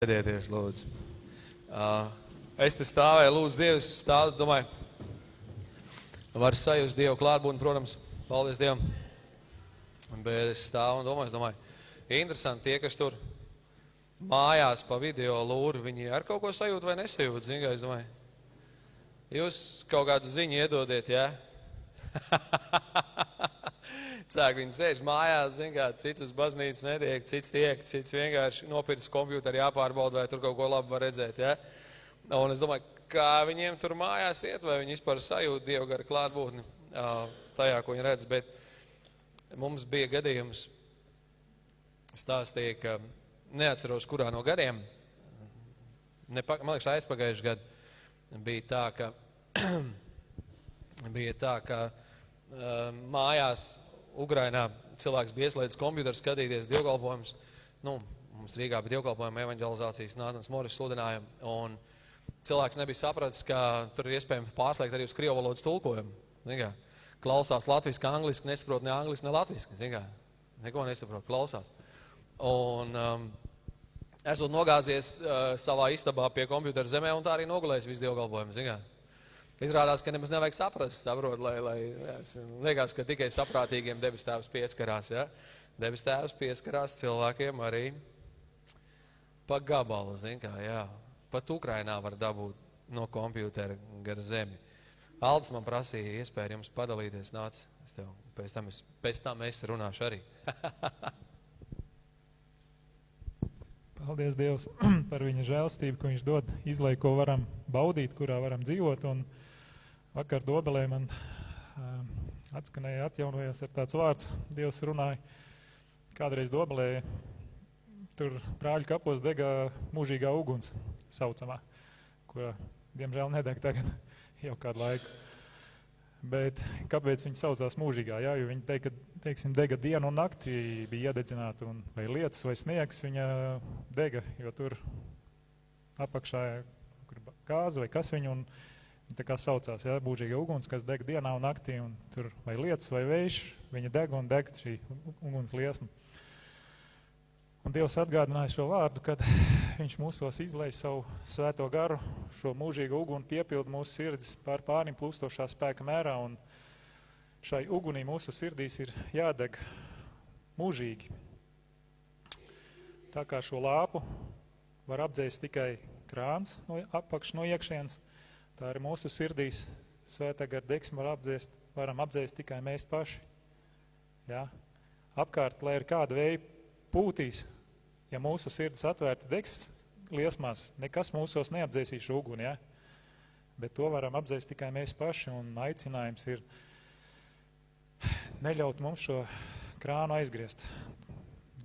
Sēdieties, lūdzu. Es te stāvēju, lūdzu, Dievs, stādu, domāju, var sajust Dievu klātbūtni, protams, paldies Dievam. Bet es stāvu un domāju, interesanti tie, kas tur mājās pa video lūri, viņi ar kaut ko sajūt vai nesajūt, zin, kā es domāju. Jūs kaut kādu ziņu iedodiet, jā? Cāk, viņi sēž mājās, zin kā, cits uz baznīcu netiek, cits vienkārši nopircis kompjūteri jāpārbauda, vai tur kaut ko labu var redzēt, ja? Un es domāju, kā viņiem tur mājās iet, vai viņi vispār sajūt Dievu garu klātbūtni tajā, ko viņi redz, bet mums bija gadījums, stāstīja, ka neatceros, kurā no gadiem, man liekas, aizpagājuši gadu, bija tā, ka mājās Ukrainā cilvēks bija ieslēdzis kompjuteru skatīties dievkalpojumus. Mums Rīgā bija dievkalpojumi evanģelizācijas Nātans Moris sludinājumu. Un cilvēks nebija sapratis, ka tur ir iespējams pārslēgt arī uz krievu valodas tulkojumu. Klausās latviski, angliski, nesaprot ne angliski, ne latviski. Neko nesaprot, klausās. Un esot nogāzies savā istabā pie kompjutera zemē un tā arī nogulējis visu dievkalpojumu. Izrādās, ka nemaz nevajag saprast, saprot, liekas, ka tikai saprātīgiem debes tēvs pieskarās, ja? Debes tēvs pieskarās cilvēkiem arī pa gabalu, zin kā, jā. Pat Ukrainā var dabūt no kompjutera gar zemi. Aldis man prasīja iespēju jums padalīties, nāc, pēc tam es runāšu arī. Paldies Dievs par viņa žēlstību, ko viņš dod izlai, ko varam baudīt, kurā varam dzīvot. Un vakar Dobelē man atskanēja, atjaunojās ar tāds vārds, Dievs runāja. Kādreiz Dobelē tur brāļu kapos dega mūžīgā uguns saucamā, ko diemžēl nedeg tagad jau kādu laiku. Bet kāpēc viņi saucās mūžīgā? Jā, jo viņi teica, ka, teiksim, dega dienu un nakti bija iededzināta, un vai lietus vai sniegs viņa dega, jo tur apakšā gāze vai kas viņu, un tā kā saucās, jā, mūžīga uguns, kas deg dienā un naktī, un tur vai lietus vai vējš, viņa deg un deg šī uguns liesma. Un Dievs atgādināja šo vārdu, kad viņš mūsos izlej savu svēto garu, šo mūžīgu uguni piepildu mūsu sirdis pār pārim plūstošā spēka mērā, un šai ugunī mūsu sirdīs ir jādeg mūžīgi. Tā kā šo lāpu var apdzēst tikai krāns no apakš no iekšienes, tā arī mūsu sirdīs svētā gara degsmi varam apdzēst tikai mēs paši. Ja? Apkārt, lai ir kāda vēja pūtīs, ja mūsu sirds atvērta degs liesmās, nekas mūsos neapdzēsīs šo uguni, ja? Bet to varam apdzēst tikai mēs paši, un aicinājums ir neļaut mums šo krānu aizgriezt.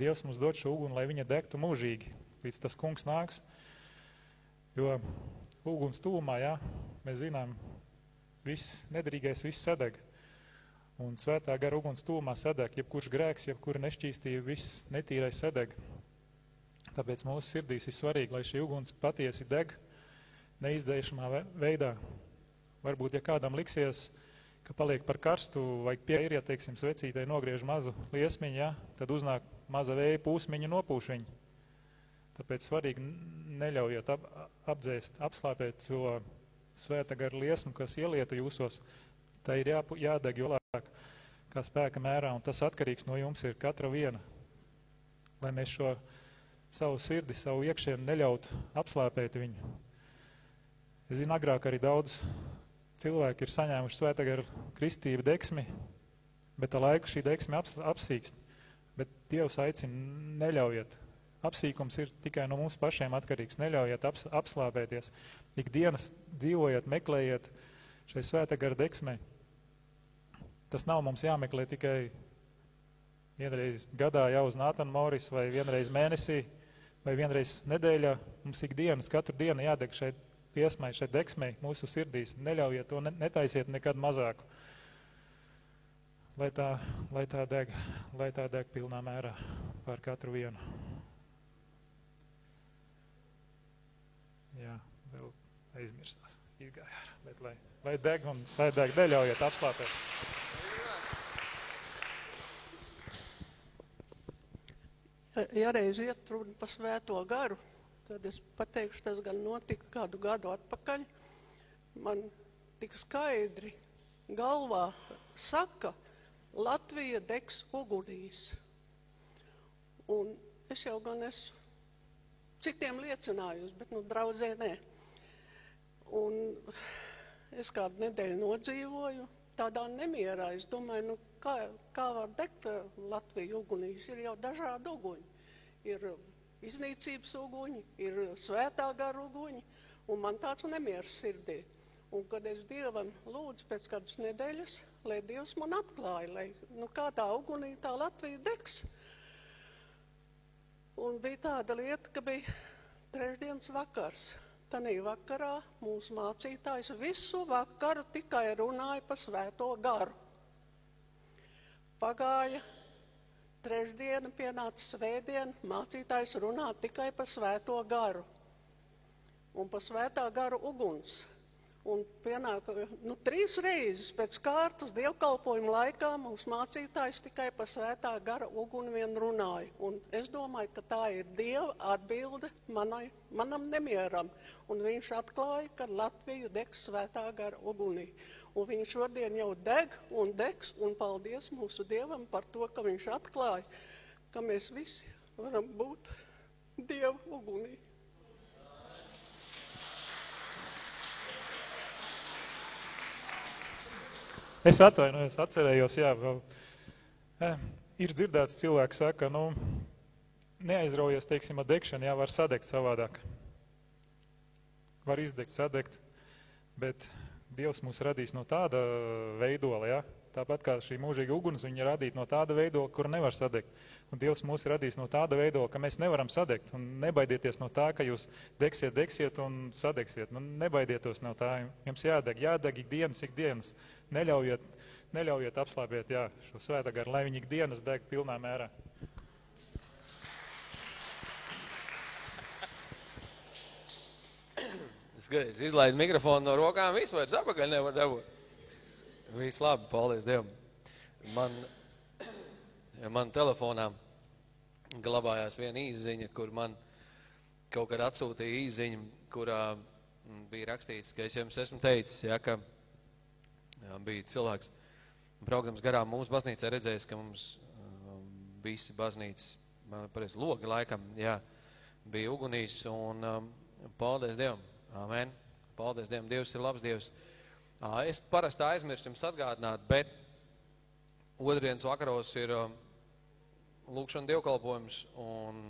Dievs mums dod šo uguni, lai viņa degtu mūžīgi, līdz tas kungs nāks, jo uguns tūmā, ja, mēs zinām, viss nederīgais, viss sadeg. Un svētā gara uguns tūmā sadeg, jebkurš grēks, jebkura nešķīstība, viss netīrais sadeg. Tāpēc mūsu sirdīs ir svarīgi, lai šī uguns patiesi deg neizdzēšamā veidā. Varbūt, ja kādam liksies, ka paliek par karstu, vajag pieiet, teiksim, svecītei nogriež mazu liesmiņu, ja, tad uznāk maza vēja pūsmiņa nopūš viņu. Tāpēc svarīgi neļaujiet apdzēst, apslāpēt šo svētā gara liesmu, kas ielieta jūsos. Tā ir jādeg jolāk kā spēka mērā, un tas atkarīgs no jums ir katra viena. Lai mēs šo savu sirdi, savu iekšienu neļautu apslāpēt viņu. Es zinu, agrāk arī daudz cilvēki ir saņēmuši svētā gara kristību degsmi, bet ar laiku šī degsme apsīkst. Bet Dievs aicina neļaujiet. Apsīkums ir tikai no mums pašiem atkarīgs. Neļaujiet apslāpēties. Ikdienas dzīvojiet, meklējiet šai svētā gara degsmē. Tas nav mums jāmeklē tikai vienreiz gadā jau uz Nātana Moris, vai vienreiz mēnesī, vai vienreiz nedēļā. Mums ikdienas, katru dienu jādeg šai liesmai, šai degsmei mūsu sirdīs. Neļaujiet to, netaisiet nekad mazāku. Lai tā deg pilnā mērā pār katru vienu. Jā, vēl aizmirstās, izgāja, bet lai deg un lai deg, neļaujiet apslāpēt. Ja reiz iet runa pa svēto garu, tad es pateikšu, tas gan notika kādu gadu atpakaļ. Man tik skaidri galvā saka, Latvija degs ugunīs. Un es jau gan esmu citiem liecinājusi, bet draudzē nē. Un es kādu nedēļu nodzīvoju tādā nemierā. Es domāju, kā var degt Latviju ugunīs? Ir jau dažādi uguņi. Ir iznīcības uguņi, ir svētā gara uguņi, un man tāds nemieris sirdī. Un kad es Dievam lūdzu pēc kādas nedēļas, lai Dievs man atklāja, lai kā tā ugunī tā Latvija degs. Un bija tāda lieta, ka bija trešdienas vakars. Tanī vakarā mūsu mācītājs visu vakaru tikai runāja par svēto garu. Pagāja trešdiena, pienāca svētdiena, mācītājs runā tikai par svēto garu. Un par svētā gara uguns. Un pienāka 3 reizes pēc kārtas dievkalpojuma laikā mums mācītājs tikai par svētā gara uguni vien runāja. Un es domāju, ka tā ir Dieva atbilde manam nemieram. Un viņš atklāja, ka Latvija degs svētā gara ugunī. Un viņš šodien jau deg un degs, un paldies mūsu Dievam par to, ka viņš atklāja, ka mēs visi varam būt Dieva ugunī. Es atvainojos, atcerējos, ir dzirdēts cilvēks saka, neaizraujies, teiksim, ar degšanu, var sadegt savādāk. Var izdegt, sadegt, bet Dievs mūs radīs no tāda veidola, Tāpat kā šī mūžīga uguns, viņa radīt no tāda veidola, kur nevar sadegt. Un Dievs mūs radīs no tāda veidola, ka mēs nevaram sadegt. Un nebaidieties no tā, ka jūs degsiet un sadegsiet. Nebaidietos no tā. Jums jādeg ikdienas. Neļaujiet apslāpēt, šo svētā garu, lai viņi ikdienas deg pilnā mērā. Skaties, izlaid mikrofonu no rokām, visu vairs apakaļ nevar dabūt. Viss labi, paldies Dievam. Man telefonā glabājās viena īsziņa, kur man kaut kad atsūtīja īsziņu, kurā bija rakstīts, ka es jums esmu teicis, ka bija cilvēks braukdams garām mūsu baznīcā redzējis, ka mums visi baznīcas, logi laikam, bija ugunīs, un paldies Dievam. Amen. Paldies Dievam. Dievs ir labs Dievs. Es parasti aizmirstu jums atgādināt, bet otrdienas vakaros ir lūkšana dievkalpojums, un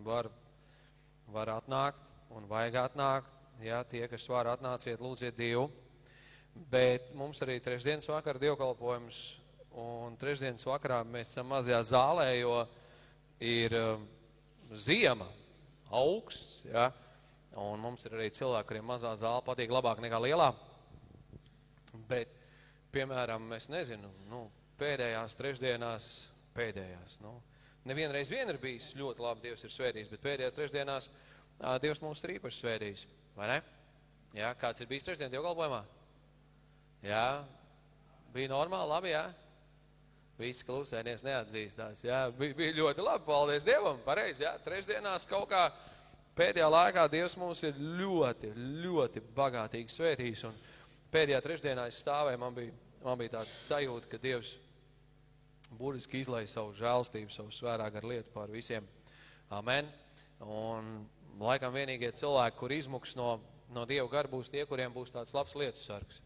var atnākt, un vajag atnākt. Tie, kas var atnāciet, lūdziet Dievu. Bet mums arī trešdienas vakara dievkalpojums, un trešdienas vakarā mēs esam mazajā zālē, jo ir ziema, augsts, un mums ir arī cilvēki, kuriem mazā zāle patīk labāk nekā lielā. Bet, piemēram, es nezinu, pēdējās trešdienās, nevienreiz vien ir bijis ļoti labi, Dievs ir svētījis, bet pēdējās trešdienās Dievs mums ir īpaši svētījis, vai ne? Kāds ir bijis trešdien dievkalpojumā? Bija normāli, labi, Visi klusēnies neatzīstās, bija ļoti labi, paldies Dievam, pareizi, trešdienās kaut kā pēdējā laikā Dievs mums ir ļoti, ļoti bagātīgi svētījis, un pēdējā trešdienā es stāvēju, man bija tāds sajūta, ka Dievs burtiski izlaiž savu žēlstību, savu svērā garu lietu pār visiem. Amen. Un laikam vienīgie cilvēki, kur izmuks no Dieva gara, būs tie, kuriem būs tāds labs lietu sargs.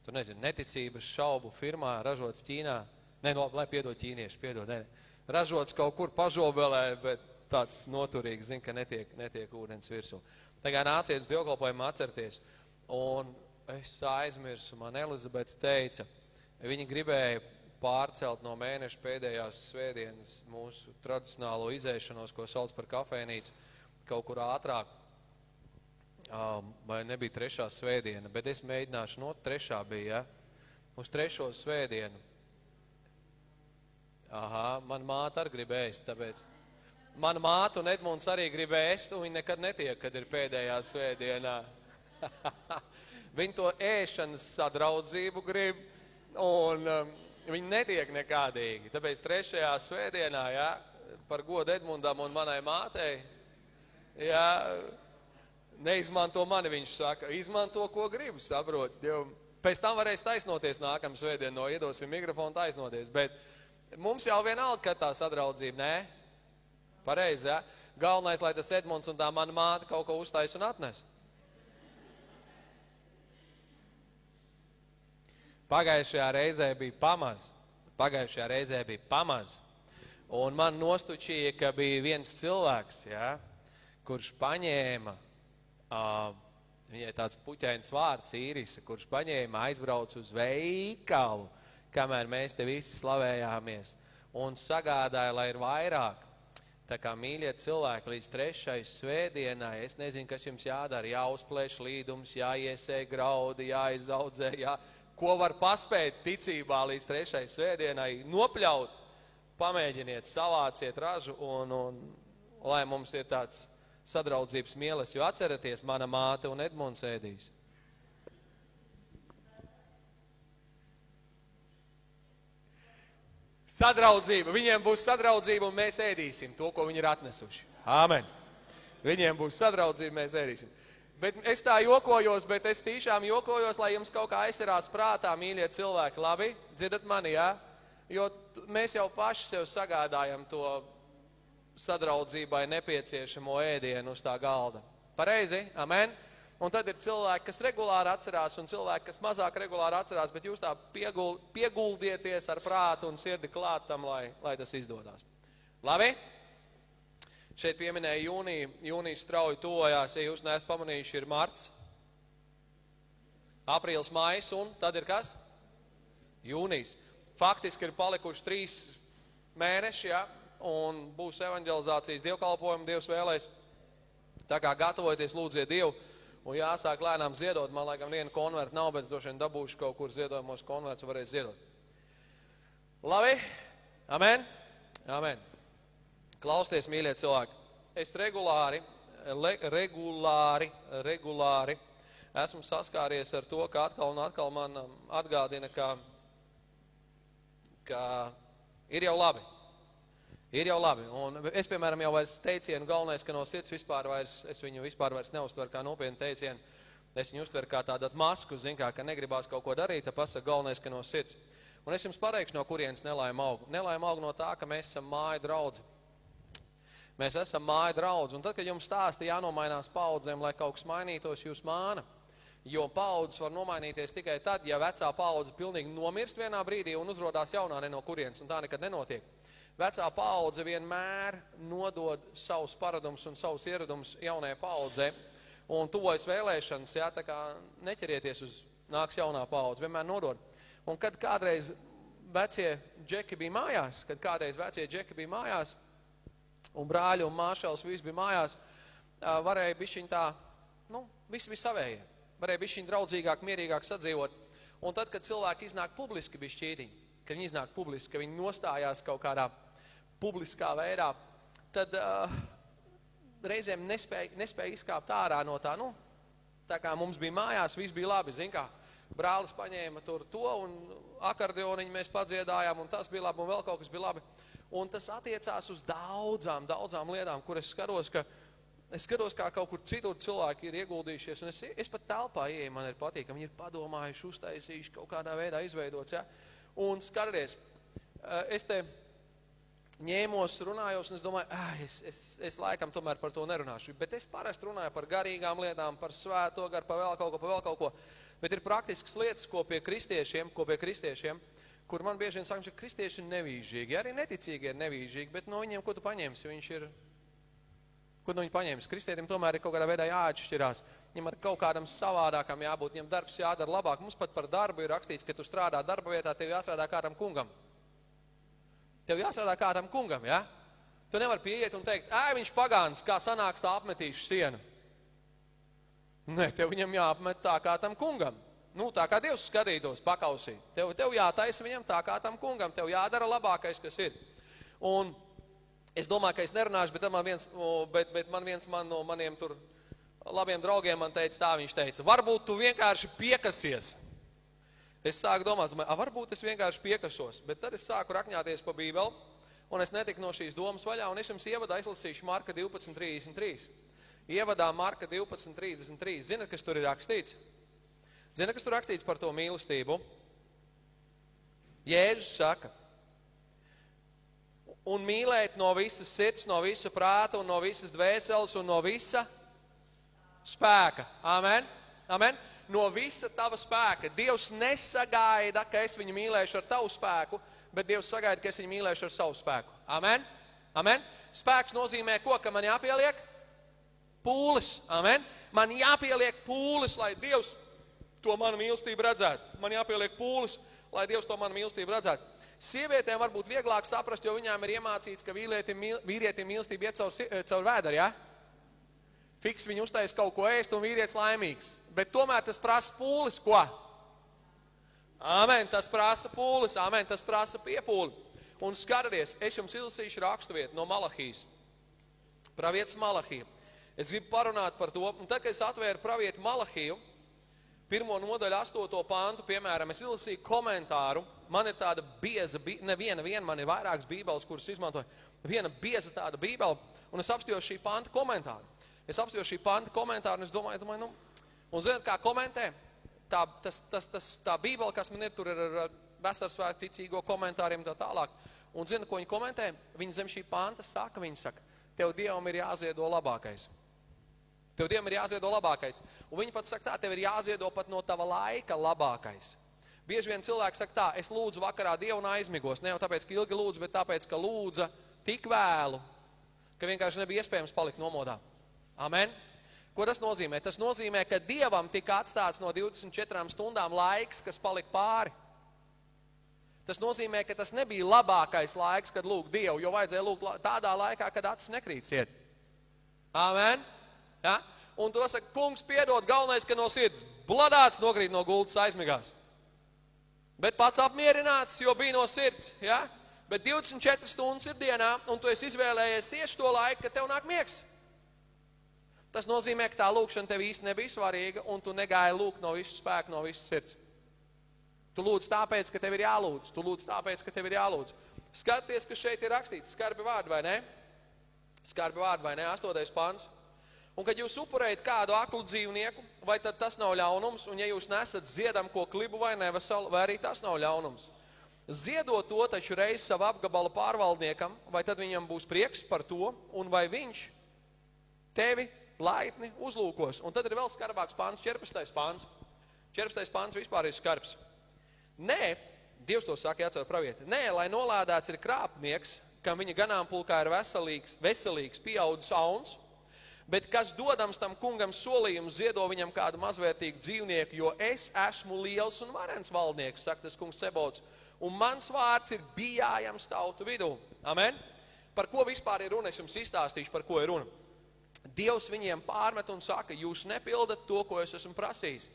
Tur nezinu, neticības šaubu firmā, ražots Ķīnā, lai piedod ķīnieši, ražots kaut kur pažobelē, bet tāds noturīgs, zin, ka netiek ūdens virsū. Tagad nāciet uz dievkalpojumu atcerties. Un es aizmirsu, man Elizabete teica, viņa gribēja pārcelt no mēneša pēdējās svētdienas mūsu tradicionālo izēšanos, ko sauc par kafēnīcu, kaut kur ātrāk, vai nebija 3. svētdiena, bet es mēģināšu, 3. bija, uz 3. svētdienu. Man māte arī grib ēst, tāpēc. Mana māte un Edmunds arī grib ēst, un viņi nekad netiek, kad ir pēdējā svētdienā. Viņi to ēšanas sadraudzību grib, un viņi netiek nekādīgi. Tāpēc 3. svētdienā, par godu Edmundam un manai mātei, Jā, neizmanto mani, viņš saka, izmanto, ko gribu, saprot. Jo pēc tam varēs taisnoties nākamā svētdien, iedosim mikrofonu taisnoties. Bet mums jau vienalga, ka tā sadraudzība, nē? Pareizi, jā? Galvenais, lai tas Edmunds un tā mana māte kaut ko uztais un atnes. Pagājušajā reizē bija pamaz. Un man nostučīja, ka bija viens cilvēks, ja, kurš paņēma, viņai tāds puķains vārds Īrisa, kurš paņēma, aizbrauc uz veikalu, kamēr mēs te visi slavējāmies, un sagādāja, lai ir vairāk. Tā kā, mīļie cilvēki, līdz 3. svētdienai, es nezinu, kas jums jādara, jāuzplēš līdums, jāiesē graudi, jāizaudzē, ko var paspēt ticībā līdz 3. svētdienai, nopļaut, pamēģiniet, savāciet ražu, un lai mums ir tāds sadraudzības mielas, jo atceraties, mana māte un Edmunds ēdīs. Sadraudzība, viņiem būs sadraudzība, un mēs ēdīsim to, ko viņi ir atnesuši. Āmen. Viņiem būs sadraudzība, mēs ēdīsim. Bet es tā jokojos, bet es tīšām jokojos, lai jums kaut kā aizcerās prātā, mīļie cilvēki, labi? Dzirdat mani, jā? Jo mēs jau paši sev sagādājam to sadraudzībai nepieciešamo ēdienu uz tā galda. Pareizi? Amen? Un tad ir cilvēki, kas regulāri atcerās, un cilvēki, kas mazāk regulāri atcerās, bet jūs tā pieguldieties ar prātu un sirdi klāt tam, lai tas izdodās. Labi? Šeit pieminēja jūnijas strauji tojās, ja jūs neesat pamanījuši, ir marts, aprīls, maijs, un tad ir kas? Jūnijas. Faktiski ir palikuši 3 mēneši, ja, un būs evanģelizācijas dievkalpojumi, Dievs vēlēs. Tā kā gatavojieties, lūdziet Dievu, un jāsāk lēnām ziedot. Man laikam viena konverta nav, bet droši vien dabūšu kaut kur ziedojumos konverts varēs ziedot. Labi? Amen? Amen. Klausties, mīļie cilvēki. Es regulāri esmu saskāries ar to, ka atkal un atkal man atgādina, ka ir jau labi. Ir jau labi. Un es, piemēram, jau vairs teicienu galvenais, ka no sirds es viņu vispār vairs neuztveru kā nopietnu teicienu. Es viņu uztveru kā tādu masku, ka negribās kaut ko darīt, tad pasaka galvenais, ka no sirds. Un es jums pateikšu, no kurienes nelaime aug. Nelaime aug no tā, ka mēs esam māju draudzi. Mēs esam māju draudzi. Un tad, kad jums stāsta jānomainās paudzēm, lai kaut kas mainītos, jūs māna. Jo paudzes var nomainīties tikai tad, ja vecā paudze pilnīgi nomirst vienā brīdī un uzrodās jaunā ne no kurienes, un tā nekad nenotiek. Vecā paudze vienmēr nodod savus paradumus un savus ieradumus jaunajai paudzē, un tuvojas vēlēšanas, jā, tā kā neķerieties uz nāks jaunā paudze, vienmēr nodod. Un kad kādreiz vecie džeki bija mājās, un brāļi un māšels visi bija mājās, varēja bišķiņ tā, visi bija savējie. Varēja bišķiņ draudzīgāk, mierīgāk sadzīvot. Un tad, kad cilvēki iznāk publiski bišķītiņi, kad viņi iznāk publiski, ka viņi nostājās kaut kādā publiskā veidā, tad reizēm nespēja izkāpt ārā no tā, tā kā mums bija mājās, viss bija labi, zin kā, brālis paņēma tur to, un akordeoniņu mēs padziedājām, un tas bija labi, un vēl kaut kas bija labi. Un tas attiecās uz daudzām lietām, kur es skatos, kā kaut kur citur cilvēki ir ieguldījušies, un es pat telpā ieeju, man ir patīk, ka viņi ir padomājuši, uztaisījuši, kaut kādā veidā izveidots, ja? Un skaties, es te ņēmos, runājos, un es domāju, es laikam tomēr par to nerunāšu, bet es parasti runāju par garīgām lietām, par svēto garu, par vēl kaut ko, bet ir praktiskas lietas, ko pie kristiešiem, kur man bieži vien saka, ka kristieši ir nevīžīgi, arī neticīgi ir nevīžīgi, bet no viņiem, ko tu paņemsi, ko no viņi paņēmis? Kristietim tomēr ir kaut kādā veidā jāatšķirās. Viņam ar kaut kādam savādākam jābūt, viņam darbs jādara labāk. Mums pat par darbu ir rakstīts, ka tu strādā darba vietā, tev jāstrādā kādam kungam. Ja? Tu nevar pieiet un teikt, viņš pagāns, kā sanāks tā apmetīšu sienu. Nē, tev viņam jāapmet tā kā tam kungam. Tā kā Dievs skatītos, pakausī. Tev jātaisa viņam tā kā tam kungam, tev jādara labākais, kas ir. Un es domāju, ka es nerunāšu, bet man viens no maniem tur labiem draugiem man teica tā, viņš teica, varbūt tu vienkārši piekasies. Es sāku domāt, varbūt es vienkārši piekasos, bet tad es sāku rakņāties pa Bībeli, un es netiku no šīs domas vaļā, un es jums ievadā izlasīšu Marka 12:33. ievadā Marka 12:33. Zinat, kas tur ir rakstīts? Zinat, kas tur rakstīts par to mīlestību? Jēzus saka, un mīlēt no visas sirds, no visa prāta un no visas dvēseles un no visa spēka. Amen? Amen? No visa tava spēka. Dievs nesagaida, ka es viņu mīlēšu ar tavu spēku, bet Dievs sagaida, ka es viņu mīlēšu ar savu spēku. Amen? Amen? Spēks nozīmē ko? Ka man jāpieliek pūles. Amen? Man jāpieliek pūles, lai Dievs to manu mīlestību redzētu. Man jāpieliek pūles, lai Dievs to manu mīlestību redzētu. Sievietēm varbūt vieglāk saprast, jo viņām ir iemācīts, ka vīrietim mīlestība iet caur vēderi, ja? Fiks viņu uztais kaut ko ēst un vīrietis laimīgs. Bet tomēr tas prasa pūles, ko? Amen, tas prasa pūles, amen, tas prasa piepūli. Un skaties, es jums izlasīšu raksturvietu no Malahijas. Pravietis Malahija. Es gribu parunāt par to, un tad, kad es atvēru pravietu Malahiju, 1. nodaļu 8. pantu, piemēram, es izlasīju komentāru. Man ir tāda bieza, neviena, man ir vairākas bībeles, kuras izmantoju. Viena bieza tāda bībele, un es apstījos šī panta komentāru. Un es domāju, un zināt, kā komentē? Tā bībele, kas man ir, tur ir ar vesarsvētku ticīgo komentāriem tā tālāk. Un zina, ko viņi komentē? Viņi zem šī panta saka, tev Dievam ir jāziedo labākais. Tev Dievam ir jāziedo labākais. Un viņi pat saka tā, tev ir jāziedo pat no tava laika labākais. Bieži vien cilvēki saka tā, es lūdzu vakarā Dievu un aizmigos. Ne jau tāpēc, ka ilgi lūdzu, bet tāpēc, ka lūdza tik vēlu, ka vienkārši nebija iespējams palikt nomodā. Amen? Ko tas nozīmē? Tas nozīmē, ka Dievam tika atstāts no 24 stundām laiks, kas palika pāri. Tas nozīmē, ka tas nebija labākais laiks, kad lūgt Dievu, jo vajadzēja lūgt tādā laikā, kad acis nekrīt ciet. Amen? Ja? Un to saka, kungs piedod, galvenais, ka no sirds bladāts nokrīt no gultas aizmigās. Bet pats apmierināts, jo bija no sirds. Ja? Bet 24 stundas ir dienā, un tu esi izvēlējies tieši to laiku, kad tev nāk miegs. Tas nozīmē, ka tā lūkšana tev īsti nebija svarīga, un tu negāji lūgt no visu spēku, no visu sirds. Tu lūdz tāpēc, ka tev ir jālūdz. Skaties, ka šeit ir rakstīts skarbi vārdi, vai ne? Skarbi vārdi, vai ne? 8. pants. Un kad jūs upurējat kādu aklu dzīvnieku, vai tad tas nav ļaunums, un ja jūs nesat ziedam ko klibu vai neveselu, vai arī tas nav ļaunums. Ziedot to taču reiz savu apgabalu pārvaldniekam, vai tad viņam būs prieks par to, un vai viņš tevi laipni uzlūkos. Un tad ir vēl skarbāks pants, 14. pants. 14. pants vispār ir skarbs. Nē, Dievs to saka jācer pravieti, nē, lai nolādēts ir krāpnieks, kam viņa ganāmpulkā ir veselīgs pieaudzis auns, bet kas dodams tam kungam solījumu ziedo viņam kādu mazvērtīgu dzīvnieku, jo es esmu liels un varens valdnieks, saka tas kungs Sebots, un mans vārds ir bijājams tautu vidū. Amen? Par ko vispār ir runa? Es jums izstāstīšu, par ko ir runa. Dievs viņiem pārmet un saka, jūs nepildat to, ko es esmu prasījis.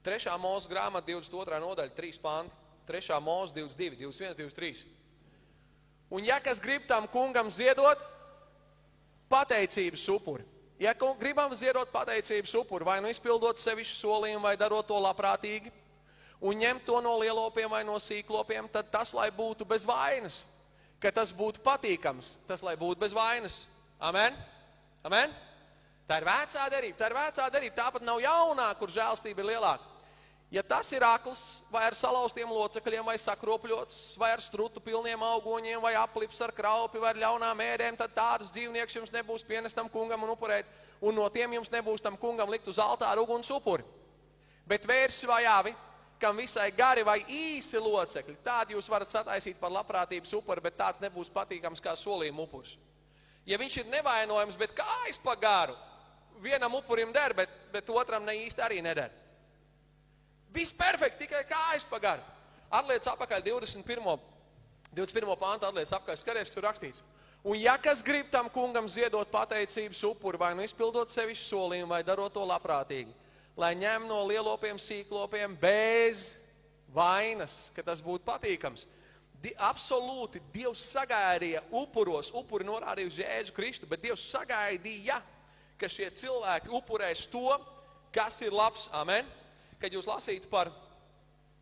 3. Mūzes grāmata 22. nodaļa, 3 panti. 3. Mūzes 22, 21, 23. Un ja kas grib tam kungam ziedot, pateicības upuri. Ja gribam ziedot pateicības upuri, vai nu izpildot sevišķu solījumu, vai darot to labprātīgi, un ņemt to no lielopiem vai no sīklopiem, tad tas, lai būtu bez vainas, ka tas būtu patīkams, tas, lai būtu bez vainas. Amen? Amen? Tā ir vecā derība, tāpat nav jaunā, kur žēlstība ir lielāka. Ja tas ir akls, vai ar salauztiem locekļiem, vai sakropļots, vai ar strutu pilniem augoņiem, vai aplips ar kraupi, vai ar ļaunām ēdēm, tad tādus dzīvniekus jums nebūs pienest tam kungam un upurēt, un no tiem jums nebūs tam kungam likt uz altāru uguns upuri. Bet vērsi vai avi, kam visai gari vai īsi locekļi, tādi jūs varat sataisīt par labprātības upuri, bet tāds nebūs patīkams kā solījuma upurs. Ja viņš ir nevainojams, bet kājas pa garu, vienam upurim der, bet otram ne īsti arī neder. Viss perfekti, tikai kājas pa garu. Atliec apakaļ 21. pāntu, atliec apakaļ, skaties, kas tur rakstīts. Un ja kas grib tam kungam ziedot pateicības upuri, vai nu izpildot sevišķu solījumu, vai darot to labprātīgi, lai ņem no lielopiem, sīklopiem bez vainas, ka tas būtu patīkams. Absolūti, Dievs sagaidīja upuros, upuri norādīja uz Jēzu Kristu, bet Dievs sagaidīja, ka šie cilvēki upurēs to, kas ir labs. Amen? Kad jūs lasītu par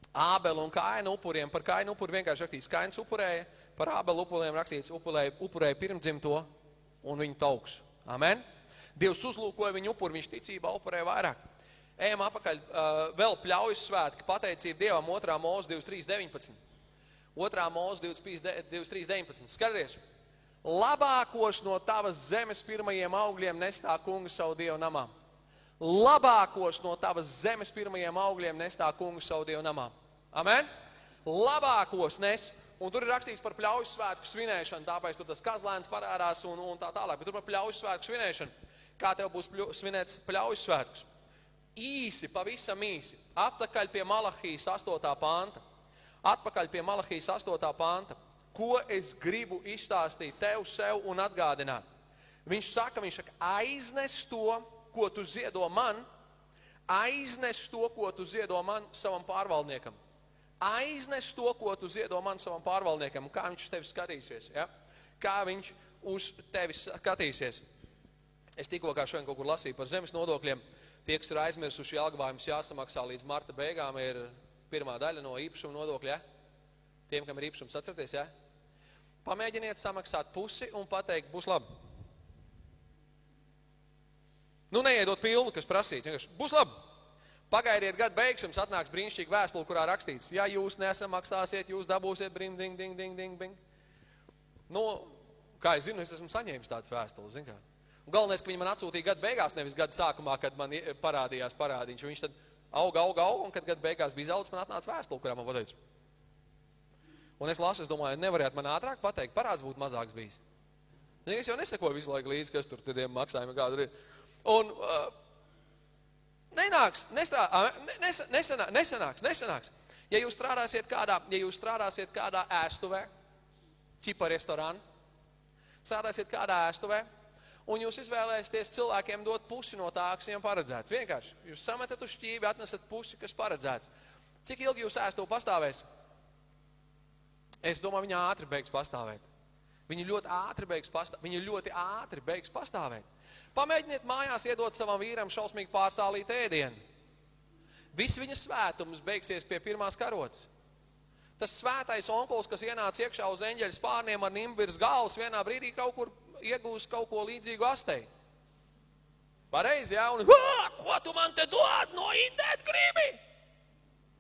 Ābelu un Kainu upuriem, par Kainu upuri vienkārši rakstīts, Kains upurēja, par Ābelu upuriem rakstīts, upurēja pirmdzimto un viņu tauks. Amen? Dievs uzlūkoja viņu upuri, viņš ticībā upurēja vairāk. Ejam apakaļ, vēl pļaujas svētki, pateicība Dievam, 2. Mūzes 23.19. 2. Mūzes 23.19. Skaties, labākos no tavas zemes pirmajiem augļiem nestā kungu savu Dievu namā. Labākos no tavas zemes pirmajiem augļiem nestā kungu savu Dievu namā. Amen? Labākos nes. Un tur ir rakstīts par pļaujas svētku svinēšanu, tāpēc tur tas kazlēns parādās un tā tālāk. Bet tur par pļaujas svētku svinēšanu. Kā tev būs svinēts pļaujas svētkus? Īsi, pavisam īsi. Atpakaļ pie Malahijas 8. panta. Atpakaļ pie Malahijas 8. panta. Ko es gribu izstāstīt tev, sev un atgādināt? Viņš saka, aiznes to, ko tu ziedo man, aiznes to, ko tu ziedo man savam pārvaldniekam. Aiznes to, ko tu ziedo man savam pārvaldniekam. Un kā viņš uz tevi skatīsies? Ja? Kā viņš uz tevi skatīsies? Es tikko kā šodien kaut kur lasīju par zemes nodokļiem. Tie, kas ir aizmirsuši, Jelgavā jāsamaksā līdz marta beigām, ir pirmā daļa no īpašuma nodokļa. Ja? Tiem, kam ir īpašums, atcerieties, ja? Pamēģiniet samaksāt pusi un pateikt, būs labi. Nu, neiedot pilnu, kas prasīts. Būs labi. Pagaidiet gadu beigas, jums atnāks brīnišķīgi vēstuli, kurā rakstīts, ja jūs nesamaksāsiet, jūs dabūsiet brim, ding, ding, ding, ding, ding. Nu, kā es zinu, es esmu saņēmis tādas vēstules, zin kā. Un galvenais, ka viņi man atsūtīja gadu beigās, nevis gadu sākumā, kad man parādījās parādiņš. Viņš tad auga, un kad gadu beigās bija zaudis, man atnāca vēstuli, kurā man pateica. Un es lasu, es domāju, nevarētu man ātrāk pateikt, parāds būtu mazāks bijis. Es jau nesakoju visu laiku līdzi, kas tur tiem maksājumi kādu ir. Un nesanāks. Ja jūs strādāsiet kādā ēstuvē, ķipa restorāna, strādāsiet kādā ēstuvē, un jūs izvēlēsieties cilvēkiem dot pusi no tā, kas viņiem paredzēts. Vienkārši, jūs sametat uz šķīvi, atnesat pusi, kas paredzēts. Cik ilgi jūs ēstuvu pastāvēs? Es domāju, viņa ātri beigs pastāvēt. Viņa ļoti ātri beigs pastāvēt. Pamēģiniet mājās iedot savam vīram šausmīgi pārsālīt ēdienu. Viss viņa svētums beigsies pie pirmās karotes. Tas svētais onkulis, kas ienāca iekšā uz eņģeļa spārniem ar nimbu virs galvas, vienā brīdī kaut kur iegūs kaut ko līdzīgu astei. Pareizi, jā? Un, ko tu man te dod? No indēt gribi?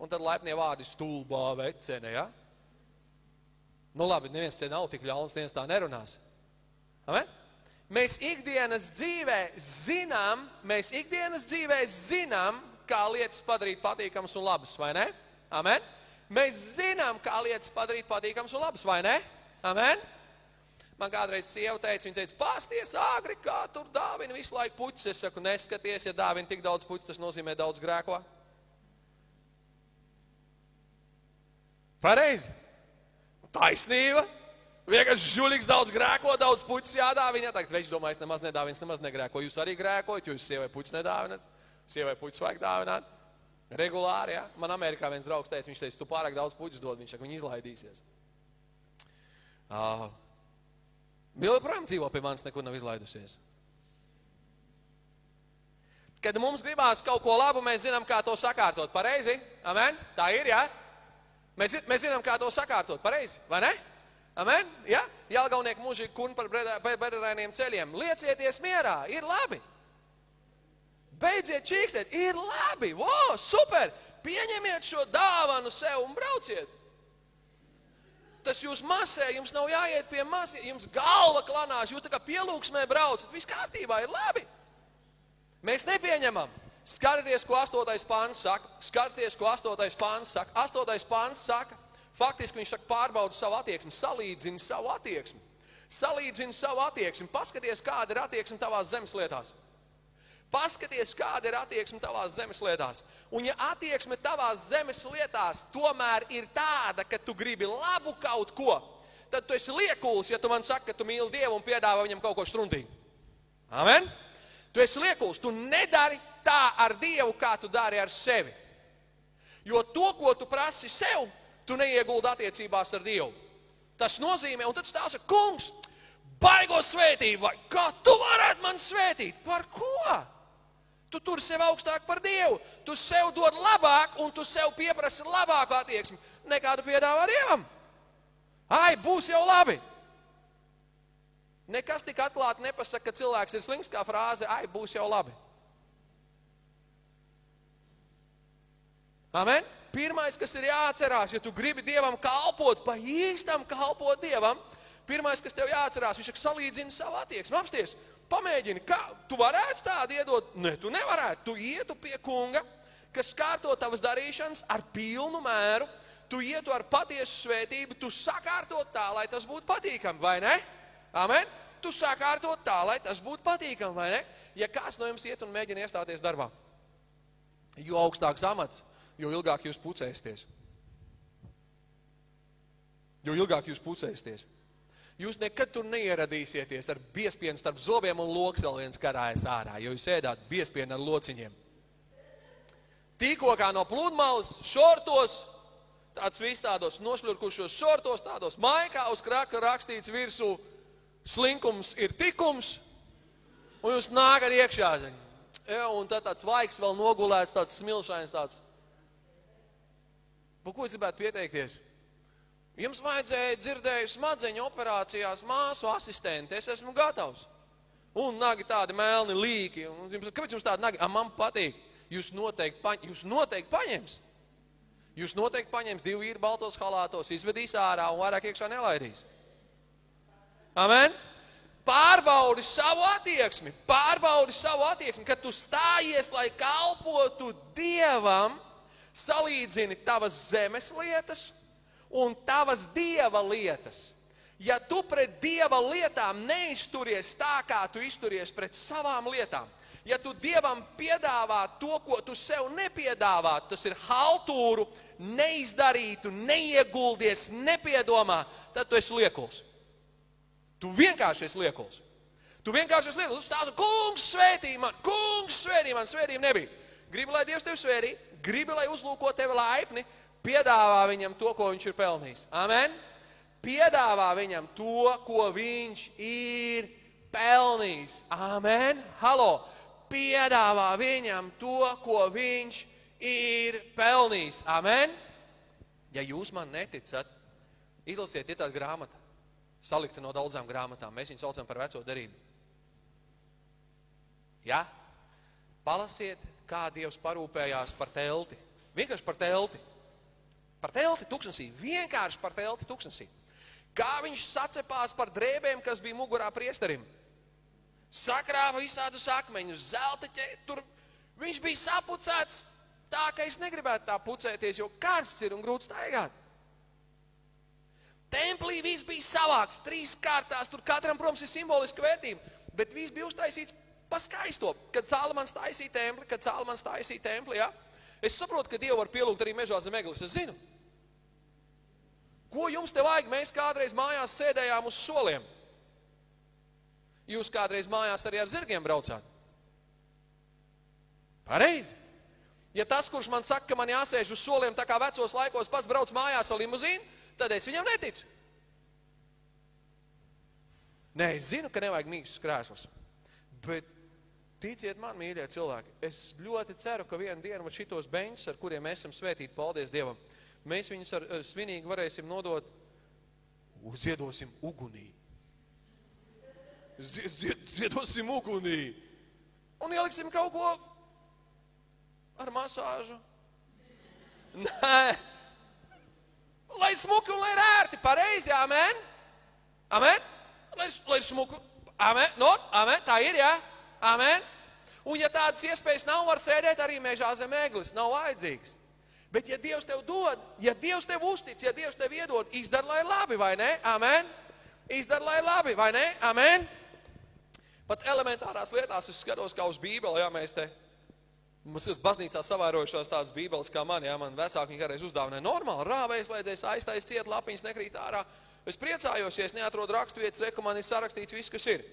Un tad laipnie vārdi stulbā vecene, jā? Nu labi, neviens te nav tik ļauns, neviens tā nerunās. Amen? Mēs ikdienas dzīvē zinām, kā lietas padarīt patīkams un labas, vai ne? Amen? Mēs zinām, kā lietas padarīt patīkams un labas, vai ne? Amen? Man kādreiz sieva teica, viņa teica, pasties āgri, kā tur dāvina visu laiku puķis. Es saku, neskaties, ja dāvina tik daudz puķis, tas nozīmē daudz grēko. Pareizi. Taisnība. Vienkārši žuļīgs daudz grēko, daudz puķis jādāvina. Tagad veģis domā, es nemaz nedāvinu, nemaz negrēko. Jūs arī grēkojat, jūs sievai puķis nedāvinat. Sievai puķis vajag dāvināt. Regulāri, ja? Man Amerikā viens draugs teica, viņš teica, tu pārāk daudz puķis dod, viņš saka, viņi izlaidīsies. Bila projām dzīvo pie manis, nekur nav izlaidusies. Kad mums gribās kaut ko labu, mēs zinām, kā to sakārtot. Pareizi? Amen? Tā ir, ja? Mēs zinām, kā to sakārtot. Pareizi? Vai ne? Amen? Ja? Jelgavnieki mūžīgi kurn par bederainiem ceļiem. Liecieties mierā, ir labi. Beidziet čīkstēt, ir labi. Wow, super! Pieņemiet šo dāvanu sev un brauciet. Tas jūs masē, jums nav jāiet pie masē, jums galva klanās, jūs tā kā pielūgsmē braucat, viss kārtībā, ir labi. Mēs nepieņemam. Skatieties, ko 8. pāns saka. 8. pāns saka, faktiski viņš saka, pārbauda savu attieksmi, salīdzina savu attieksmi. Paskaties, kāda ir attieksme tavās zemes lietās. Un ja attieksme tavās zemes lietās tomēr ir tāda, ka tu gribi labu kaut ko, tad tu esi liekuls, ja tu man saki, ka tu mīli Dievu un piedāvā viņam kaut ko štruntīgu. Amen? Tu esi liekuls, tu nedari tā ar Dievu, kā tu dari ar sevi. Jo to, ko tu prasi sev, tu neieguldi attiecībās ar Dievu. Tas nozīmē, un tad stāv saka, kungs, baigo svētību, vai kā tu varētu man svētīt? Par ko? Tu tur sev augstāk par Dievu. Tu sev dod labāk, un tu sev pieprasi labāku attieksmi, nekā tu piedāvā Dievam. Ai, būs jau labi. Nekas tik atklāti nepasaka, ka cilvēks ir slings kā frāze, ai, būs jau labi. Amen? Pirmais, kas ir jāatcerās, ja tu gribi Dievam kalpot, pa īstam kalpot Dievam, pirmais, kas tev jāatcerās, viņš salīdzina savu attieksmi. Apsties, pamēģini, kā tu varētu tādu iedot? Ne, tu nevarētu. Tu ietu pie kunga, kas kārto tavas darīšanas ar pilnu mēru, tu ietu ar patiesu svētību, tu sakārtot tā, lai tas būtu patīkami, vai ne? Amen? Tu sakārtot tā, lai tas būtu patīkami, vai ne? Ja kāds no jums iet un mēģina iestāties darbā, jo augstāks amats, jo ilgāk jūs pucēsties. Jo ilgāk jūs pucēsties. Jūs nekad tur neieradīsieties ar biespienu starp zobiem un loks vēl viens karājas ārā, jo jūs ēdāt biespienu ar lociņiem. Tīkokā no pludmales, šortos, tāds viss tādos nošļurkušos šortos, tādos maikā uz kraka rakstīts virsū, slinkums ir tikums, un jūs nākat iekšā. Ja, un tad tāds vaigs vēl nogulēts, tāds smilšains tāds. Pa ko jūs gribētu pieteikties? Jums vajadzēja dzirdēju smadzeņu operācijās māsu asistenti, es esmu gatavs. Un nagi tādi melni līki. Un, kāpēc jums tādi nagi? Man patīk. Jūs noteikti paņems. Jūs noteikti paņems 2 vīri baltos halātos, izvedīs ārā un vairāk iekšā nelaidīs. Amen? Pārbaudi savu attieksmi, kad tu stājies, lai kalpotu Dievam, salīdzini tavas zemes lietas un tavas Dieva lietas. Ja tu pret Dieva lietām neizturies tā, kā tu izturies pret savām lietām, ja tu Dievam piedāvā to, ko tu sev nepiedāvā, tas ir haltūru, neizdarītu, neieguldies, nepiedomā, tad tu esi liekuls. Tu vienkārši esi liekuls. Tu stāsti, kungs svētī man, svētība nebija. Gribi, lai Dievs tevi svētī, gribi, lai uzlūko tevi laipni, piedāvā viņam to, ko viņš ir pelnījis. Amen? Piedāvā viņam to, ko viņš ir pelnījis. Amen? Halo! Piedāvā viņam to, ko viņš ir pelnījis. Amen? Ja jūs man neticat, izlasiet, ir tāda grāmata, salikta no daudzām grāmatām. Mēs viņu saucam par veco derību. Ja? Palasiet, kā Dievs parūpējās par telti. Vienkārši par telti. Par telti tuksnesī. Vienkārši par telti tuksnesī. Kā viņš sacepās par drēbēm, kas bija mugurā priesterim. Sakrāva visādus akmeņus, zelta tur. Viņš bija sapucēts tā, ka es negribētu tā pucēties, jo karsts ir un grūti staigāt. Templī viss bija savāks, 3 kārtās, tur katram, protams, ir simboliska vērtība, bet viss bija uztaisīts pa skaisto. Kad Salamans taisīja templi, ja? Es saprotu, ka Dievu var pielūgt arī mežā zem eglis, es zinu. Ko jums te vajag? Mēs kādreiz mājās sēdējām uz soliem. Jūs kādreiz mājās arī ar zirgiem braucāt. Pareizi. Ja tas, kurš man saka, ka man jāsēž uz soliem, tā kā vecos laikos pats brauc mājās ar limuzīnu, tad es viņam neticu. Nē, es zinu, ka nevajag mīkstus krēslus. Bet ticiet man, mīļie cilvēki, es ļoti ceru, ka vienu dienu šitos beņus, ar kuriem mēs esam svētīti, paldies Dievam, mēs viņus svinīgi varēsim nodot, ziedosim ugunī. Ziedosim ugunī. Un ieliksim kaut ko ar masāžu. Nē. Lai smuki un lai rērti, pareizi, amen? Amen? Lai smuki, amen? No, amen, tā ir, jā? Amen? Un ja tādas iespējas nav, var sēdēt arī mežā zem eglis, nav vajadzīgs. Bet ja Dievs tev dod, ja Dievs tev uztic, ja Dievs tev iedod, izdar, lai labi, vai ne? Amen? Izdar, lai labi, vai ne? Amen? Pat elementārās lietās es skatos kā uz Bībeli, jā, mēs te, mums ir baznīcā savērojušās tādas Bībeles kā man, jā, man vecāki viņi kādreiz uzdāvināja normāli, rāvējas, lēdzējas, aiztais, ciet, lapiņas nekrīt ārā. Es priecājos, ja es neatrodu rakstu vietas, reku man ir sarakstīts viss, kas ir.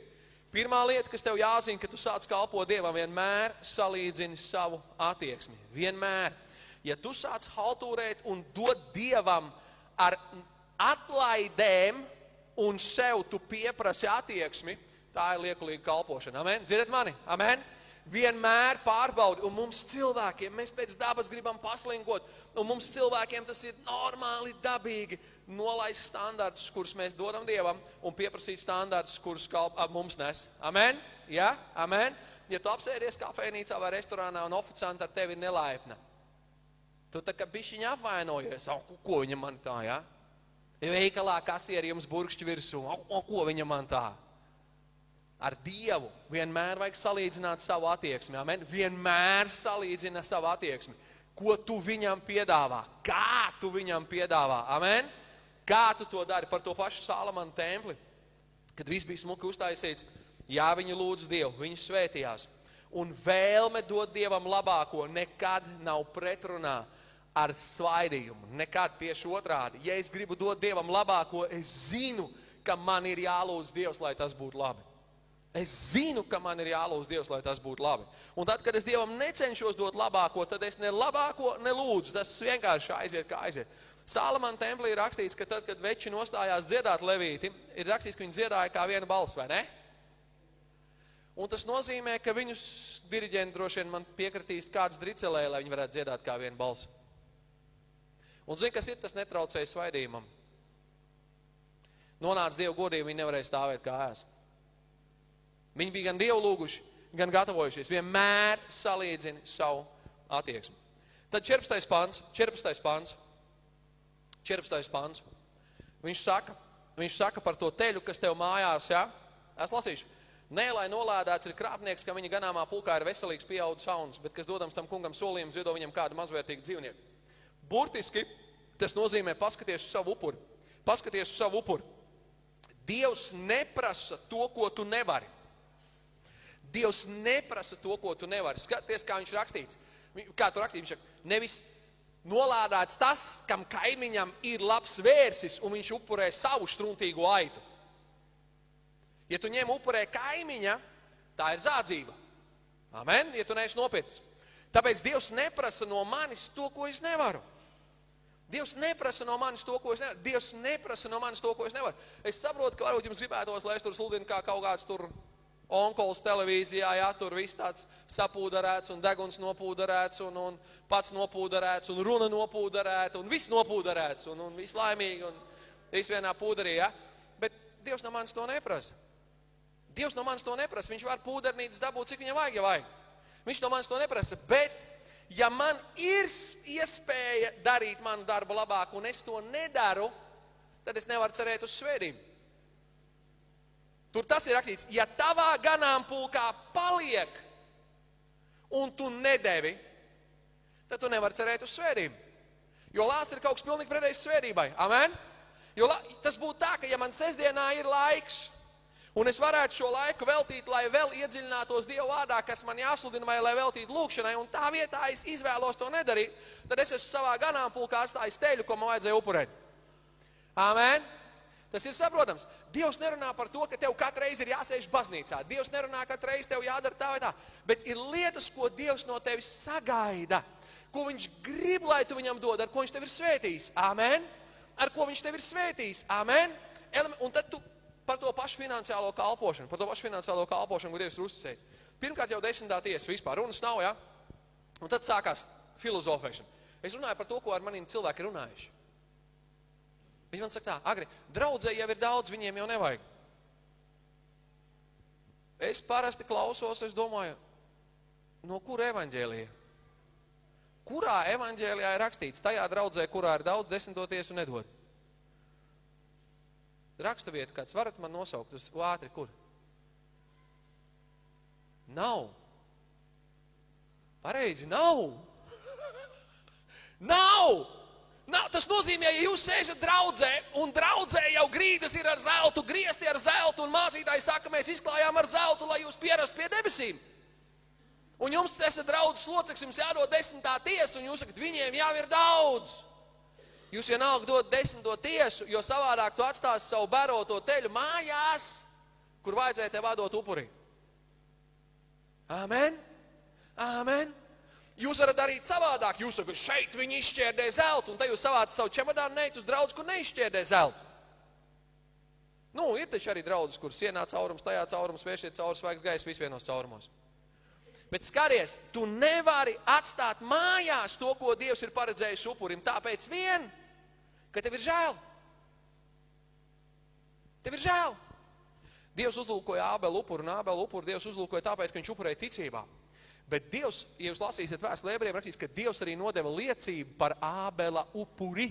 Pirmā lieta, kas tev jāzina, ka tu sāc kalpot Dievam, vienmēr salīdzini savu attieksmi. Vienmēr. Ja tu sāc haltūrēt un dod Dievam ar atlaidēm un sev tu pieprasi attieksmi, tā ir liekulīga kalpošana. Amen? Dzirdat mani? Amen? Vienmēr pārbaudi, un mums cilvēkiem, mēs pēc dabas gribam paslinkot, un mums cilvēkiem tas ir normāli dabīgi nolaist standartus, kurus mēs dodam Dievam, un pieprasīt standartus, kurus mums nes. Amen? Ja? Amen? Ja tu apsēdies kafejnīcā vai restorānā un oficianti ar tevi ir nelaipna, tu tā kā bišķiņa apvainojies, ko viņa man tā, ja? Veikalā kasieri jums burkšķi virsū, ko viņa man tā? Ar Dievu vienmēr vajag salīdzināt savu attieksmi, amen? Vienmēr salīdzina savu attieksmi. Ko tu viņam piedāvā? Kā tu viņam piedāvā, amen? Kā tu to dari par to pašu Salamana templi? Kad viss bija smuki uztaisīts, jā, viņi lūdz Dievu, viņi svētījās. Un vēlme dot Dievam labāko nekad nav pretrunā ar svaidījumu. Nekad tieši otrādi. Ja es gribu dot Dievam labāko, es zinu, ka man ir jālūdz Dievs, lai tas būtu labi. Es zinu, ka man ir jālūdz Dievs, lai tas būtu labi. Un tad, kad es Dievam necenšos dot labāko, tad es ne labāko nelūdzu. Tas vienkārši aiziet, kā aiziet. Salamana templī ir rakstīts, ka tad, kad veči nostājās dziedāt levīti, ir rakstīts, ka viņi dziedāja kā viena balss, vai ne? Un tas nozīmē, ka viņus diriģenti droši vien man piekritīs kāds dricelē, lai viņi varētu dziedāt kā viena balss. Un zini, kas ir, tas netraucēja svaidījumam. Nonāca Dievu godību, viņi nevarēja stāvēt kājās. Viņi bija gan Dievu lūguši, gan gatavojušies. Vienmēr salīdzini savu attieksmi. Tad 14. pants. Viņš saka par to teļu, kas tev mājās, jā? Es lasīšu. Nē, lai nolādēts ir krāpnieks, ka viņa ganāmā pulkā ir veselīgs pieaudzis sauns, bet kas dodams tam kungam solījumu, ziedo viņam kādu mazvērtīgu dzīvnieku. Burtiski tas nozīmē paskaties uz savu upuri. Paskaties uz savu upuri. Dievs neprasa to, ko tu nevari. Dievs neprasa to, ko tu nevari. Skaties, kā viņš rakstīts. Kā tu rakstīts, viņš saka, nevis nolādēts tas, kam kaimiņam ir labs vērsis, un viņš upurē savu struntīgu aitu. Ja tu ņem upurē kaimiņa, tā ir zādzība. Amen? Ja tu neesi nopircis. Tāpēc Dievs neprasa no manis to, ko es nevaru. Dievs neprasa no manis to, ko es nevaru. Dievs neprasa no manis to, ko es nevaru. Es saprotu, ka varbūt jums gribētos, lai es tur sludinu kā kaut kāds tur onkols televīzijā, jā, tur viss tāds sapūdarēts un deguns nopūdarēts un pats nopūdarēts un runa nopūdarēta un viss nopūdarēts un viss laimīgi un viss vienā pūdarī, jā. Bet Dievs no manis to neprasa. Dievs no manis to neprasa. Viņš var pūdernītes dabūt, cik viņam vajag, ja vajag. Viņš no manis to neprasa, bet ja man ir iespēja darīt manu darbu labāk un es to nedaru, tad es nevaru cerēt uz svētību. Tur tas ir rakstīts, ja tavā ganāmpulkā paliek un tu nedevi, tad tu nevari cerēt uz svētību. Jo lāsts ir kaut kas pilnīgi pretējs svētībai. Amen? Jo tas būtu tā, ka ja man sestdienā ir laiks, un es varētu šo laiku veltīt, lai vēl iedziļinātos Dievu vārdā, kas man jāsludina, vai lai veltītu lūkšanai, un tā vietā es izvēlos to nedarīt, tad es esmu savā ganāmpulkā atstājis teļu, ko man vajadzēja upurēt. Amen? Tas ir saprotams. Dievs nerunā par to, ka tev katru reizi ir jāsēž baznīcā. Dievs nerunā, ka katru reizi tev jādara tā vai tā. Bet ir lietas, ko Dievs no tevis sagaida, ko viņš grib, lai tu viņam dod, ar ko viņš tev ir svētījis. Amen? Ar ko viņš tev ir svētījis. Amen? Un tad tu par to pašu finansiālo kalpošanu, ko Dievs ir uzticējis. Pirmkārt jau 10. tiesa vispār, runas nav, ja? Un tad sākās filozofēšana. Es runāju par to, ko ar maniem cilvēki runājuši. Viņi man saka tā, Agri, draudzē jau ir daudz, viņiem jau nevajag. Es parasti klausos, es domāju, no kura evaņģēlija? Kurā evaņģēlijā ir rakstīts? Tajā draudzē, kurā ir daudz, 10. tiesu nedod. Rakstuvietu kāds varat man nosaukt uz ātri, kur? Nav. Pareizi, nav. Nav. Tas nozīmē, ja jūs sēžat draudzē, un draudzē jau grīdas ir ar zeltu, griezti ar zeltu, un mācītāji saka, mēs izklājām ar zeltu, lai jūs pierastu pie debesīm. Un jums esat draudzes loceklis, jums jādod 10. tiesa, un jūs sakat, viņiem jau ir daudz. Jūs vienalga dod 10. tiesu, jo savādāk tu atstāsi savu baroto teļu mājās, kur vajadzēja tev atdot upurī. Amen? Amen? Jūs varat darīt savādāk. Jūs sakat, šeit viņi izšķērdē zeltu, un te jūs savācat savu čemodānu neiet uz draudzi, kur neizšķērdē zeltu. Ir taču arī draudzes, kur sienā caurums, tajā caurums, svēšie caurums, svaigs gaiss, vis vienos caurumos. Bet skaties, tu nevari atstāt mājās to, ko Dievs ir paredzējis upurim, tāpēc vien, ka tev ir žēl. Tev ir žēl. Dievs uzlūkoja Ābela upuru, un Ābela upuru Dievs uzlūkoja tāpēc, ka viņš upurēja ticībā. Bet Dievs, ja jūs lasīsiet vēstuli ebrejiem, rakstīs, ka Dievs arī nodeva liecību par Ābela upuri.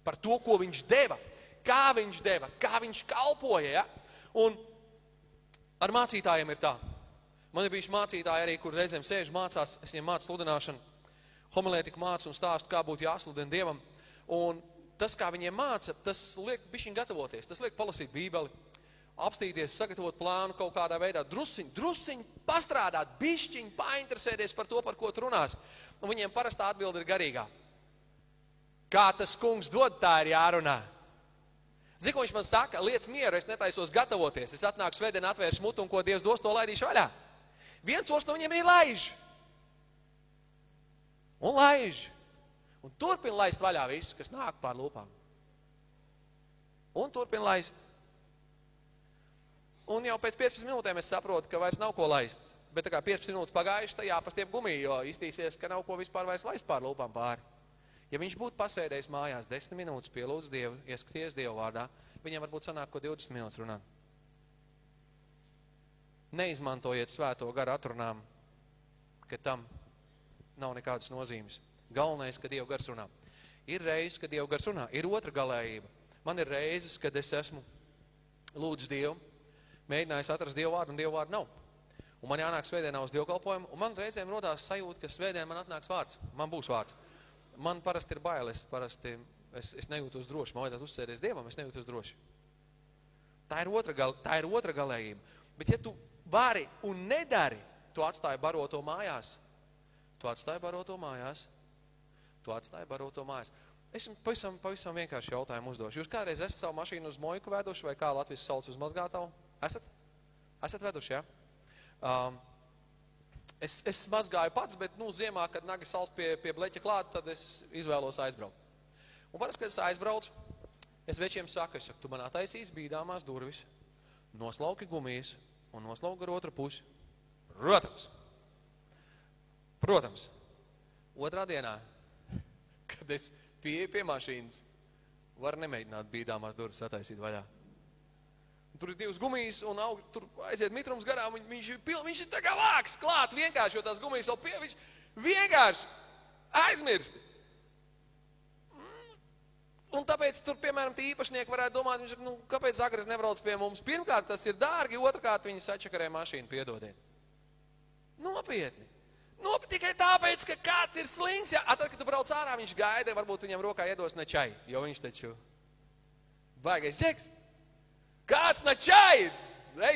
Par to, ko viņš deva, kā viņš kalpoja. Ja? Un ar mācītājiem ir tā. Man ir bijuši mācītāji arī, kur reizēm sēž mācās, es viņiem mācu sludināšanu, homilētiku mācu un stāstu, kā būtu jāsludina Dievam. Un tas, kā viņiem māca, tas liek bišķiņ gatavoties, tas liek palasīt Bībeli, apstīties, sagatavot plānu kaut kādā veidā, drusciņ pastrādāt, bišķiņ painteresēties par to, par ko tu runās. Un viņiem parastā atbilde ir garīgā. Kā tas kungs dod, tā ir jārunā. Zini, ko viņš man saka? Liec mieru, es netaisos gatavoties. Es atnāku svētdien, atvēršu mutu un ko Dievs dos, to laidīšu vaļā. Viens otrs no viņiem ir laiž. Un laiž. Un turpina laist vaļā visu, kas nāk pār lūpām. Un turpina laist. Un jau pēc 15 minūtēm es saprotu, ka vairs nav ko laist. Bet tā kā 15 minūtes pagājuši, tā jāpastiep gumiju, jo iztīsies, ka nav ko vispār vairs laist pār lūpām pāri. Ja viņš būtu pasēdējis mājās 10 minūtes, pielūdz Dievu, ieskaties Dievu vārdā, viņam varbūt sanāk, ko 20 minūtes runāt. Neizmantojiet svēto garu atrunām, ka tam nav nekādas nozīmes. Galvenais, ka Dieva gars runā. Ir reizes, kad Dieva gars runā. Ir otra galējība. Man ir reizes, kad es esmu lūdzis Dievu, mēģinājis atrast Dievu vārdu, un Dievu vārdu nav. Un man jānāk svētdienā uz dievkalpojumu, un man reizēm rodās sajūta, ka svētdien man atnāks vārds. Man būs vārds. Man parasti ir bailes, es nejūtos droši. Man vajadzētu uzsēties Dievam, es nejūtos droši. Tā ir otra galējība. Bet ja tu vari un nedari, tu atstāji baroto mājās. Tu atstāji baroto mājās. Es jums pavisam vienkārši jautājumu uzdošu. Jūs kādreiz esat savu mašīnu uz mojku veduši, vai kā Latvijas sauc uz mazgātavu? Esat veduši, jā? Es mazgāju pats, bet, ziemā, kad nagi salst pie bleķa klāt, tad es izvēlos aizbraukt. Un parasti, kad es aizbraucu, es večiem saku, tu man attaisīs bīdāmās durvis, noslauki gumijas un noslauki ar otru pusi. Protams, otrā dienā, kad es pieeju pie mašīnas, var nemēģināt bīdāmās durvis attaisīt vaļā. Tur ir divas gumijas un tur aiziet mitrums garām, viņš ir tā kā vāks klāt vienkārši, jo tās gumijas vēl viņš vienkārši aizmirsti. Un tāpēc tur, piemēram, tie īpašnieki varētu domāt, kāpēc Zagars nebrauc pie mums? Pirmkārt, tas ir dārgi, otrkārt, viņi sačakarē mašīnu, piedodiet. Nopietni. Tikai tāpēc, ka kāds ir slings, ja? Tad, kad tu brauc ārā, viņš gaida, varbūt viņam rokā iedos ne čai, jo viņš taču baigais čeks. Kāds ne čai,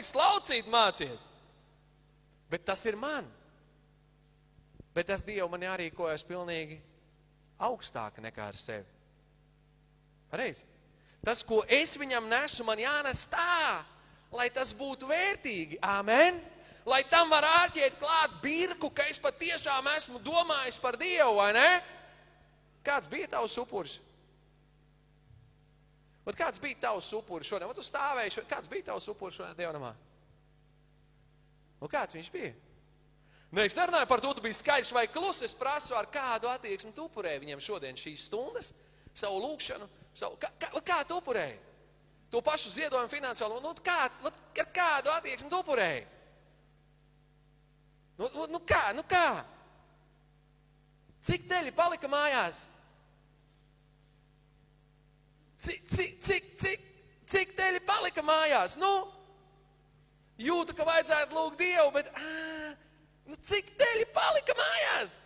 slaucīt mācies. Bet tas ir man. Bet tas Dievu man jārīkojas pilnīgi augstāk nekā ar sevi. Pareizi. Tas, ko es viņam nesu, man jānes tā, lai tas būtu vērtīgi. Amen. Lai tam var ārķiet klāt birku, ka es patiešām esmu domājis par Dievu, vai ne? Kāds bija tavs upuris? Kāds bija tavs upuris šodien? Tu stāvēji šodien? Kāds bija tavs upuris šodien Dievnamā? Kāds viņš bija? Es nerunāju par to, tu biji skaļš vai klus, es prasu, ar kādu attieksmi tu upurēji viņiem šodien šīs stundas, savu lūkšanu, kā tu upurēji? To pašu ziedojumu finansiālu, ar kādu attieksmi tu upurēji? Kā? Cik teļi palika mājās? Cik teļi palika mājās? Jūtu, ka vajadzētu lūgt Dievu, bet cik teļi palika mājās?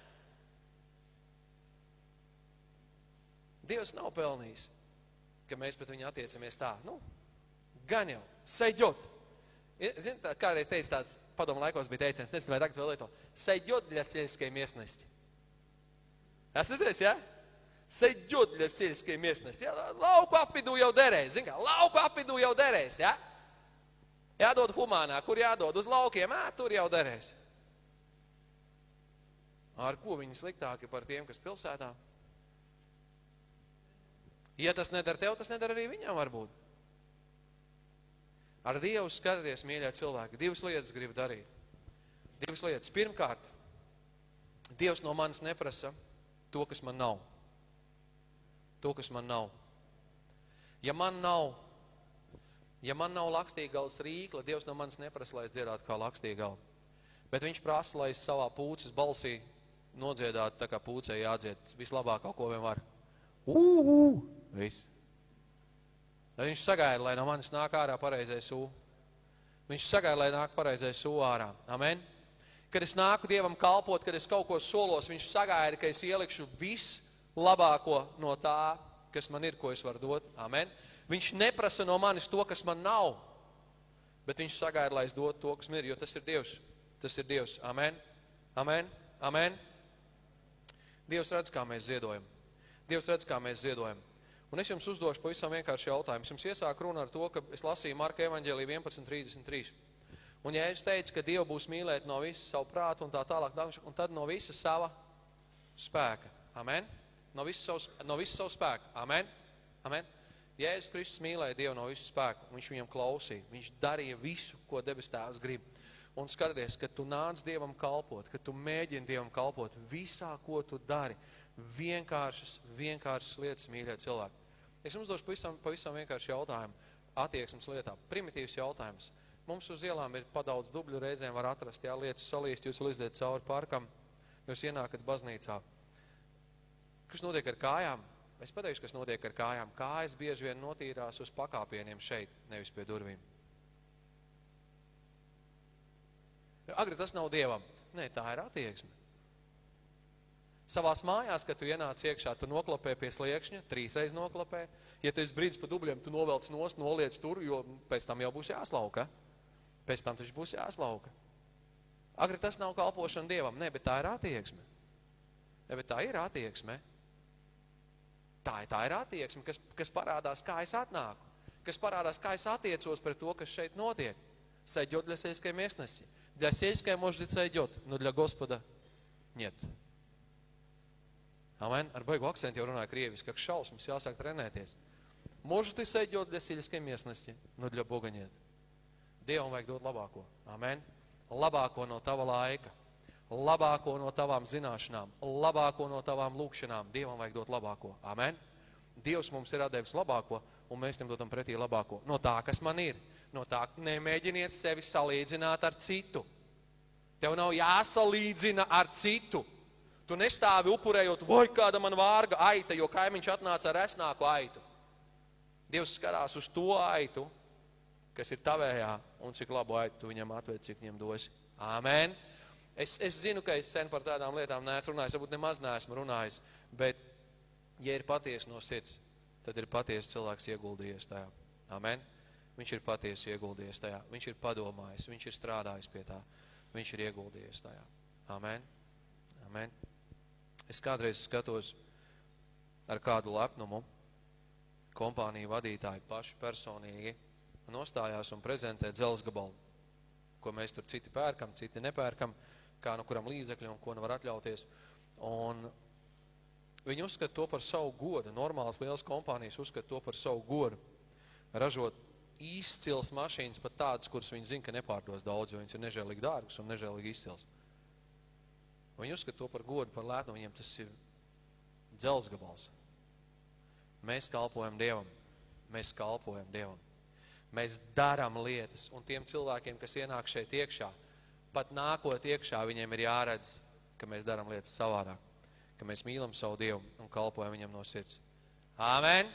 Dievs nav pelnījis, ka mēs pret viņu attiecamies tā. Gan jau, seģot. Zini, kādreiz teica tāds, padomu laikos bija teiciens, nezinu, vai tagad vēl lieto, seģot для сельской местности. Esat redzējis, jā? Seģot для сельской местности. Lauku apvidū jau derēs, zini kā, lauku apvidū jau derēs, jā? Jādod humānā, kur jādod uz laukiem, tur jau derēs. Ar ko viņi sliktāki par tiem, kas pilsētā? Ja tas nedara tev, tas nedara arī viņam varbūt. Ar Dievu skaties, mīļie cilvēki, divas lietas gribu darīt. Divas lietas. Pirmkārt, Dievs no manis neprasa to, kas man nav. To, kas man nav. Ja man nav lakstīgals rīkla, Dievs no manis neprasa, lai es dziedātu kā lakstīgali. Bet viņš prasa, lai es savā pūces balsī nodziedātu, tā kā pūcē jādzied vislabākā, ko vien var. Viss. Tad viņš sagaida, lai no manis nāk ārā pareizais ū. Viņš sagaida, lai nāk pareizais ū ārā. Amen. Kad es nāku Dievam kalpot, kad es kaut ko solos, viņš sagaida, ka es ielikšu vislabāko no tā, kas man ir, ko es varu dot. Amen. Viņš neprasa no manis to, kas man nav, bet viņš sagaida, lai es dotu to, kas man ir, jo tas ir Dievs. Tas ir Dievs. Amen. Amen. Amen. Dievs redz, kā mēs ziedojam. Dievs redz, kā mēs ziedojam. Un es jums uzdošu pavisam vienkārši jautājumu. Es jums iesāku runu ar to, ka es lasīju Marka evaņģēliju 11:33. Un ja es teicu, ka Dievu būs mīlēt no visa savu prātu un tā tālāk, un tad no visa sava spēka. Amen. No visa savu spēku. Amen. Amen. Jēzus Kristus mīlēja Dievu no visu spēku. Viņš viņam klausīja. Viņš darīja visu, ko debes tēvs grib. Un skaties, kad tu nāc Dievam kalpot, kad tu mēģini Dievam kalpot, visā, ko tu dari, vienkāršas lietas, mīļie cilvēki. Es jums došu pavisam vienkārši jautājumu attieksmes lietā. Primitīvs jautājums. Mums uz ielām ir padaudz dubļu, reizēm var atrast, jā, lietas salīst, jūs lizdēt cauri parkam, jūs ienākat baznīcā. Kas notiek ar kājām? Es pateikšu, kas notiek ar kājām. Kājas bieži vien notīrās uz pakāpieniem šeit, nevis pie durvīm. Agri, tas nav Dievam. Nē, tā ir attieksme. Savās mājās, kad tu ienāc iekšā, tu noklapē pie sliekšņa, 3 reiz noklapē. Ja tu esi brīdis pa dubļiem, tu novelc nost, noliec tur, jo pēc tam jau būs jāslauka. Pēc tam taču būs jāslauka. Agri, tas nav kalpošana Dievam. Nē, bet tā ir attieksme. Nē, bet tā ir attieksme. Tā ir attieksme, kas parādās, kā es atnāku. Kas parādās, kā es attiecos pret to, kas šeit notiek. Сойдет для сельской местности. Для сельской, может, и сойдет, но для Господа нет. Amen. Ar baigu akcentu jau runāja krieviski, как šausmas, jāsāk trenēties. Может, и сойдет для сельской местности, но для Бога нет. Dievam vajag dot labāko. Amen. Labāko no tava laika. Labāko no tavām zināšanām. Labāko no tavām lūkšanām. Dievam vajag dot labāko. Amen. Dievs mums ir atdevis labāko, un mēs tam dotam pretī labāko. No tā, kas man ir. No tā, nemēģiniet sevi salīdzināt ar citu. Tev nav jāsalīdzina ar citu. Tu nestāvi upurējot, vai kāda man vārga aita, jo kaimiņš atnāca ar resnāku aitu. Dievs skatās uz to aitu, kas ir tavējā, un cik labu aitu tu viņam atved, cik viņam dosi. Āmen. Es zinu, ka es sen par tādām lietām neesmu runājis, varbūt nemaz neesmu runājis, bet, ja ir patiesi no sirds, tad ir patiesi cilvēks ieguldījies tajā. Āmen. Viņš ir patiesi ieguldījies tajā. Viņš ir padomājis, viņš ir strādājis pie tā. Viņš ir ieguldījies tajā. Āmen. Āmen. Es kādreiz skatos ar kādu lepnumu, kompāniju vadītāji paši personīgi nostājās un prezentē dzelzgabalu, ko mēs tur citi pērkam, citi nepērkam, kā no kuram līdzekļi un ko nevar atļauties. Un viņi uzskata to par savu godu. Normāls liels kompānijas uzskata to par savu godu. Ražot izcils mašīnas, pat tādas, kuras viņi zina, ka nepārdos daudz, jo viņas ir nežēlīgi dārgas un nežēlīgi izcils. Viņi uzskata to par godu, par lētnu, viņiem tas ir dzelzgabals. Mēs kalpojam Dievam. Mēs kalpojam Dievam. Mēs darām lietas, un tiem cilvēkiem, kas ienāk šeit iekšā, pat nākot iekšā, viņiem ir jāredz, ka mēs darām lietas savādāk, ka mēs mīlam savu Dievu un kalpojam viņam no sirds. Āmen!